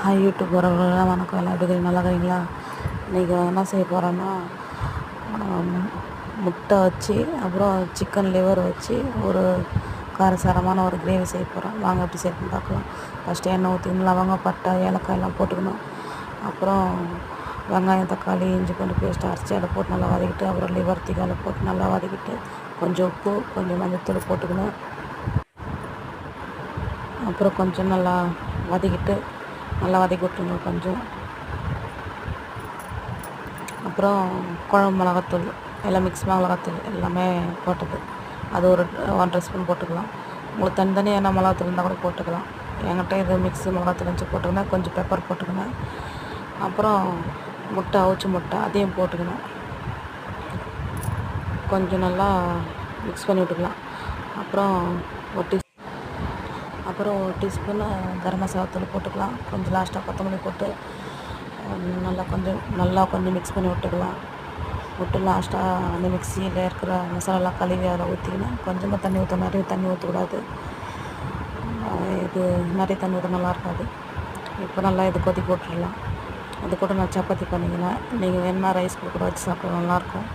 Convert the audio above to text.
Hi YouTube வரவங்களெலாம் வணக்கம். எல்லாம் எப்படி இருக்கீங்க? நல்லா இருக்கீங்களா? இன்றைக்கி என்ன செய்ய போகிறேன்னா, முட்டை வச்சு அப்புறம் சிக்கன் லிவர் வச்சு ஒரு காரசாரமான ஒரு கிரேவி செய்ய போகிறேன். வாங்க எப்படி செய்யணும்னு பார்க்கலாம். ஃபஸ்ட்டு எண்ணெய் ஊற்றிக்கணும். லவங்கம், பட்டை, ஏலக்காய் எல்லாம் போட்டுக்கணும். அப்புறம் வெங்காயம், தக்காளி, இஞ்சி பூண்டு பேஸ்ட்டு அரைச்சி அதை போட்டு நல்லா வதக்கிட்டு, அப்புறம் லிவர் தூக்கி அதில் போட்டு நல்லா வதக்கிட்டு, கொஞ்சம் உப்பு, கொஞ்சம் மஞ்சத்தூள் போட்டுக்கணும். அப்புறம் கொஞ்சம் நல்லா வதக்கிட்டு நல்லா வதக்கி விட்டுருங்க கொஞ்சம். அப்புறம் குழம்பு மிளகாத்தூள் எல்லாம் மிக்ஸ் மிளகாத்தூள் எல்லாமே போட்டது அது ஒரு 1.5 ஸ்பூன் போட்டுக்கலாம். உங்களுக்கு தனித்தனியாக என்ன மிளகாத்தூள் இருந்தால் கூட போட்டுக்கலாம். என்கிட்ட இது மிக்ஸி மிளகாத்தூள் வச்சு போட்டுக்கணும். கொஞ்சம் பெப்பர் போட்டுக்கணும். அப்புறம் முட்டை, அவிச்ச முட்டை அதையும் போட்டுக்கணும். கொஞ்சம் நல்லா மிக்ஸ் பண்ணி விட்டுக்கலாம். அப்புறம் ஒரு டீஸ்பூன் கரம் மசாலா தூள் போட்டுக்கலாம். கொஞ்சம் லாஸ்ட்டாக கொத்தமல்லி போட்டு கொஞ்சம் மிக்ஸ் பண்ணி விட்டுக்கலாம். விட்டு லாஸ்ட்டாக அந்த மிக்சியில் இருக்கிற மசாலாலாம் கழுவி அதில் ஊற்றிக்கணும். கொஞ்சமாக தண்ணி ஊற்றணும். நிறைய தண்ணி ஊற்றக்கூடாது. இது நிறைய தண்ணி ஊற்ற நல்லா இருக்காது. இப்போ நல்லா இது கொதிக்க விட்டுடலாம். அது கூட நான் சப்பாத்தி பண்ணிக்கினேன். நீங்கள் வேணுன்னா ரைஸ் கூட வச்சு சாப்பிட நல்லாயிருக்கும்.